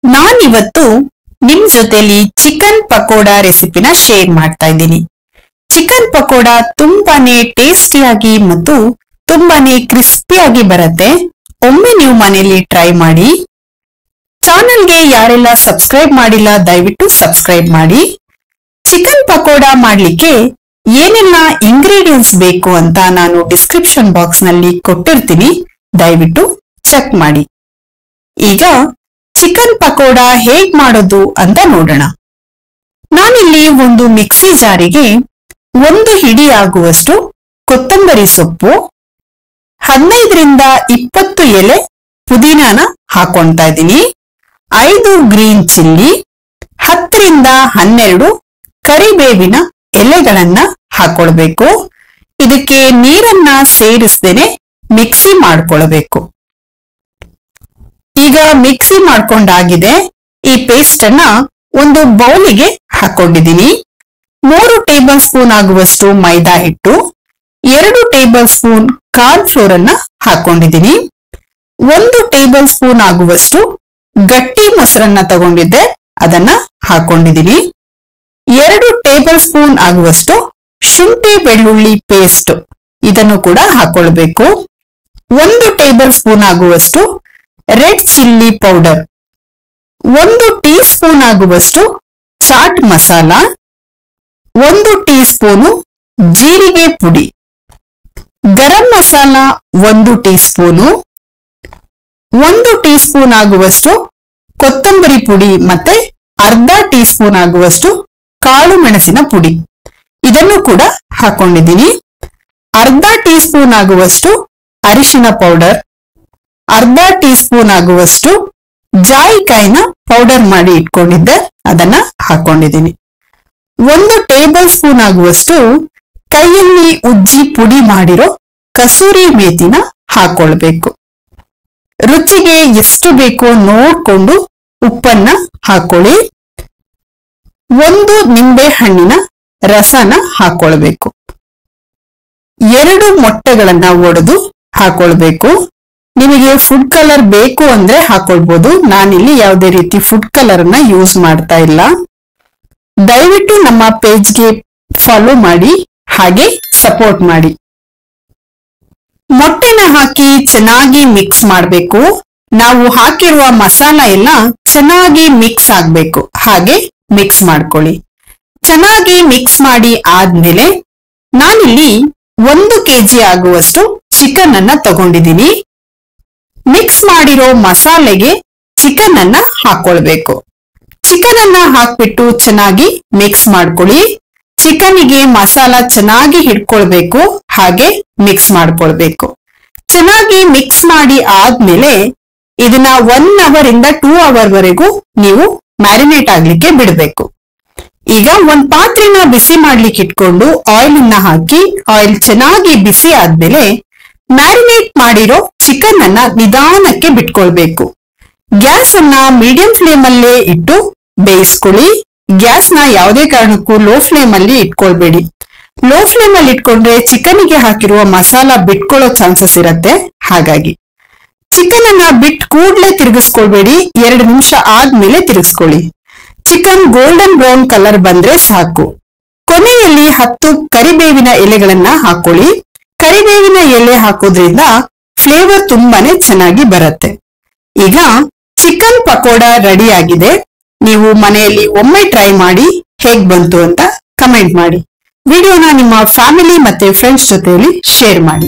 ನಾನಿವತ್ತು ನಿಮ್ ಜೊತೆಲಿ ಚಿಕನ್ ಪಕೋಡಾ ರೆಸಿಪಿನ ಶೇರ್ ಮಾಡ್ತಾ ಇದ್ದೀನಿ. ಚಿಕನ್ ಪಕೋಡಾ ತುಂಬಾನೇ ಟೇಸ್ಟಿಯಾಗಿ ಮತ್ತು ತುಂಬಾನೇ ಕ್ರಿಸ್ಪಿಯಾಗಿ ಬರುತ್ತೆ. ಒಮ್ಮೆ ನೀವು ಮನೆಯಲ್ಲಿ ಟ್ರೈ ಮಾಡಿ. ಚಾನೆಲ್ಗೆ ಯಾರೆಲ್ಲ ಸಬ್ಸ್ಕ್ರೈಬ್ ಮಾಡಿಲ್ಲ ದಯವಿಟ್ಟು ಸಬ್ಸ್ಕ್ರೈಬ್ ಮಾಡಿ. ಚಿಕನ್ ಪಕೋಡಾ ಮಾಡ್ಲಿಕ್ಕೆ ಏನೆಲ್ಲ ಇಂಗ್ರೀಡಿಯೆಂಟ್ಸ್ ಬೇಕು ಅಂತ ನಾನು ಡಿಸ್ಕ್ರಿಪ್ಷನ್ ಬಾಕ್ಸ್ ನಲ್ಲಿ ಕೊಟ್ಟಿರ್ತೀನಿ, ದಯವಿಟ್ಟು ಚೆಕ್ ಮಾಡಿ. ಈಗ ಚಿಕನ್ ಪಕೋಡಾ ಹೇಗ್ ಮಾಡೋದು ಅಂತ ನೋಡೋಣ. ನಾನಿಲ್ಲಿ ಒಂದು ಮಿಕ್ಸಿ ಜಾರಿಗೆ 1 ಹಿಡಿ ಆಗುವಷ್ಟು ಕೊತ್ತಂಬರಿ ಸೊಪ್ಪು, 15ರಿಂದ 20 ಎಲೆ ಪುದೀನಾನ ಹಾಕೊಳ್ತಾ ಇದ್ದೀನಿ, 5 ಗ್ರೀನ್ ಚಿಲ್ಲಿ, 10ರಿಂದ 12 ಕರಿಬೇವಿನ ಎಲೆಗಳನ್ನ ಹಾಕೊಳ್ಬೇಕು. ಇದಕ್ಕೆ ನೀರನ್ನ ಸೇರಿಸದೇನೆ ಮಿಕ್ಸಿ ಮಾಡ್ಕೊಳ್ಬೇಕು. ಈಗ ಮಿಕ್ಸಿ ಮಾಡ್ಕೊಂಡಾಗಿದೆ. ಈ ಪೇಸ್ಟ್ ಅನ್ನ ಒಂದು ಬೌಲಿಗೆ ಹಾಕೊಂಡಿದ್ದೀನಿ. 3 ಟೇಬಲ್ ಸ್ಪೂನ್ ಆಗುವಷ್ಟು ಮೈದಾ ಹಿಟ್ಟು, 2 ಟೇಬಲ್ ಸ್ಪೂನ್ ಕಾರ್ನ್ ಫ್ಲೋರ್ ಅನ್ನ ಹಾಕೊಂಡಿದ್ದೀನಿ, 1 ಟೇಬಲ್ ಸ್ಪೂನ್ ಆಗುವಷ್ಟು ಗಟ್ಟಿ ಮೊಸರನ್ನ ತಗೊಂಡಿದ್ದೆ, ಅದನ್ನ ಹಾಕೊಂಡಿದ್ದೀನಿ, 2 ಟೇಬಲ್ ಸ್ಪೂನ್ ಆಗುವಷ್ಟು ಶುಂಠಿ ಬೆಳ್ಳುಳ್ಳಿ ಪೇಸ್ಟ್, ಇದನ್ನು ಕೂಡ ಹಾಕೊಳ್ಬೇಕು, 1 ಟೇಬಲ್ ಸ್ಪೂನ್ ಆಗುವಷ್ಟು red chilli powder, 1 teaspoon ಆಗುವಷ್ಟು ಚಾಟ್ ಮಸಾಲ, 1 ಟೀ ಸ್ಪೂನು ಜೀರಿಗೆ ಪುಡಿ, garam masala 1 teaspoon, 1 teaspoon ಆಗುವಷ್ಟು ಕೊತ್ತಂಬರಿ ಪುಡಿ ಮತ್ತೆ ಅರ್ಧ ಟೀ ಸ್ಪೂನ್ ಆಗುವಷ್ಟು ಕಾಳು ಮೆಣಸಿನ ಪುಡಿ, ಇದನ್ನು ಕೂಡ ಹಾಕೊಂಡಿದ್ದೀನಿ, ಅರ್ಧ ಟೀ ಸ್ಪೂನ್ ಆಗುವಷ್ಟು ಅರಿಶಿನ ಪೌಡರ್, ಅರ್ಧ ಟೀ ಸ್ಪೂನ್ ಆಗುವಷ್ಟು ಜಾಯಿಕಾಯಿನ ಪೌಡರ್ ಮಾಡಿ ಇಟ್ಕೊಂಡಿದ್ದೆ, ಅದನ್ನ ಹಾಕೊಂಡಿದ್ದೀನಿ, 1 ಟೇಬಲ್ ಸ್ಪೂನ್ ಆಗುವಷ್ಟು ಕೈಯಲ್ಲಿ ಉಜ್ಜಿ ಪುಡಿ ಮಾಡಿರೋ ಕಸೂರಿ ಮೇಥಿನ ಹಾಕೊಳ್ಬೇಕು. ರುಚಿಗೆ ಎಷ್ಟು ಬೇಕೋ ನೋಡ್ಕೊಂಡು ಉಪ್ಪನ್ನ ಹಾಕೊಳ್ಳಿ. 1 ನಿಂಬೆ ಹಣ್ಣಿನ ರಸನ ಹಾಕೊಳ್ಬೇಕು. 2 ಮೊಟ್ಟೆಗಳನ್ನ ಒಡೆದು ಹಾಕೊಳ್ಬೇಕು. ನಿಮಗೆ ಫುಡ್ ಕಲರ್ ಬೇಕು ಅಂದ್ರೆ ಹಾಕೊಳ್ಬಹುದು. ನಾನಿಲ್ಲಿ ಯಾವುದೇ ರೀತಿ ಫುಡ್ ಕಲರ್ ಅನ್ನ ಯೂಸ್ ಮಾಡ್ತಾ ಇಲ್ಲ. ದಯವಿಟ್ಟು ನಮ್ಮ ಪೇಜ್ಗೆ ಫಾಲೋ ಮಾಡಿ, ಹಾಗೆ ಸಪೋರ್ಟ್ ಮಾಡಿ. ಮೊಟ್ಟೆನ ಹಾಕಿ ಚೆನ್ನಾಗಿ ಮಿಕ್ಸ್ ಮಾಡಬೇಕು. ನಾವು ಹಾಕಿರುವ ಮಸಾಲ ಎಲ್ಲ ಚೆನ್ನಾಗಿ ಮಿಕ್ಸ್ ಆಗ್ಬೇಕು, ಹಾಗೆ ಮಿಕ್ಸ್ ಮಾಡ್ಕೊಳ್ಳಿ. ಚೆನ್ನಾಗಿ ಮಿಕ್ಸ್ ಮಾಡಿ ಆದ್ಮೇಲೆ ನಾನಿಲ್ಲಿ 1 ಕೆಜಿ ಆಗುವಷ್ಟು ಚಿಕನ್ ಅನ್ನ ತಗೊಂಡಿದ್ದೀನಿ. ಮಿಕ್ಸ್ ಮಾಡಿರೋ ಮಸಾಲೆಗೆ ಚಿಕನ್ ಅನ್ನ ಹಾಕೊಳ್ಬೇಕು. ಚಿಕನ್ ಅನ್ನ ಹಾಕ್ಬಿಟ್ಟು ಚೆನ್ನಾಗಿ ಮಿಕ್ಸ್ ಮಾಡ್ಕೊಳ್ಳಿ. ಚಿಕನ್ಗೆ ಮಸಾಲ ಚೆನ್ನಾಗಿ ಹಿಡ್ಕೊಳ್ಬೇಕು, ಹಾಗೆ ಮಿಕ್ಸ್ ಮಾಡ್ಕೊಳ್ಬೇಕು. ಚೆನ್ನಾಗಿ ಮಿಕ್ಸ್ ಮಾಡಿ ಆದ್ಮೇಲೆ ಇದನ್ನ 1 ಅವರ್ ಇಂದ 2 ಅವರ್ ವರೆಗೂ ನೀವು ಮ್ಯಾರಿನೇಟ್ ಆಗ್ಲಿಕ್ಕೆ ಬಿಡಬೇಕು. ಈಗ ಒಂದ್ ಪಾತ್ರೆನ ಬಿಸಿ ಮಾಡ್ಲಿಕ್ಕೆ ಇಟ್ಕೊಂಡು ಆಯಿಲ್ ಅನ್ನ ಹಾಕಿ, ಆಯಿಲ್ ಚೆನ್ನಾಗಿ ಬಿಸಿ ಆದ್ಮೇಲೆ ಮ್ಯಾರಿನೇಟ್ ಮಾಡಿರೋ ಚಿಕನ್ ಅನ್ನ ನಿಧಾನಕ್ಕೆ ಬಿಟ್ಕೊಳ್ಬೇಕು. ಗ್ಯಾಸ್ ಅನ್ನ ಮೀಡಿಯಂ ಫ್ಲೇಮ್ ಅಲ್ಲೇ ಇಟ್ಟು ಬೇಯಿಸ್ಕೊಳ್ಳಿ. ಗ್ಯಾಸ್ ನ ಯಾವುದೇ ಕಾರಣಕ್ಕೂ ಲೋ ಫ್ಲೇಮ್ ಅಲ್ಲಿ ಇಟ್ಕೊಳ್ಬೇಡಿ. ಲೋ ಫ್ಲೇಮ್ ಅಲ್ಲಿ ಇಟ್ಕೊಂಡ್ರೆ ಚಿಕನ್ಗೆ ಹಾಕಿರುವ ಮಸಾಲ ಬಿಟ್ಕೊಳ್ಳೋ ಚಾನ್ಸಸ್ ಇರತ್ತೆ. ಹಾಗಾಗಿ ಚಿಕನ್ ಅನ್ನ ಬಿಟ್ಟು ಕೂಡ್ಲೆ ತಿರುಗಿಸ್ಕೊಳ್ಬೇಡಿ, 2 ನಿಮಿಷ ಆದ್ಮೇಲೆ ತಿರುಗಿಸ್ಕೊಳ್ಳಿ. ಚಿಕನ್ ಗೋಲ್ಡನ್ ಬ್ರೌನ್ ಕಲರ್ ಬಂದ್ರೆ ಸಾಕು. ಕೊನೆಯಲ್ಲಿ 10 ಕರಿಬೇವಿನ ಎಲೆಗಳನ್ನ ಹಾಕೊಳ್ಳಿ. ಕರಿಬೇವಿನ ಎಲೆ ಹಾಕೋದ್ರಿಂದ ಫ್ಲೇವರ್ ತುಂಬಾನೇ ಚೆನ್ನಾಗಿ ಬರುತ್ತೆ. ಈಗ ಚಿಕನ್ ಪಕೋಡಾ ರೆಡಿ ಆಗಿದೆ. ನೀವು ಮನೆಯಲ್ಲಿ ಒಮ್ಮೆ ಟ್ರೈ ಮಾಡಿ ಹೇಗ್ ಬಂತು ಅಂತ ಕಮೆಂಟ್ ಮಾಡಿ. ವಿಡಿಯೋನ ನಿಮ್ಮ ಫ್ಯಾಮಿಲಿ ಮತ್ತೆ ಫ್ರೆಂಡ್ಸ್ ಜೊತೆಯಲ್ಲಿ ಶೇರ್ ಮಾಡಿ.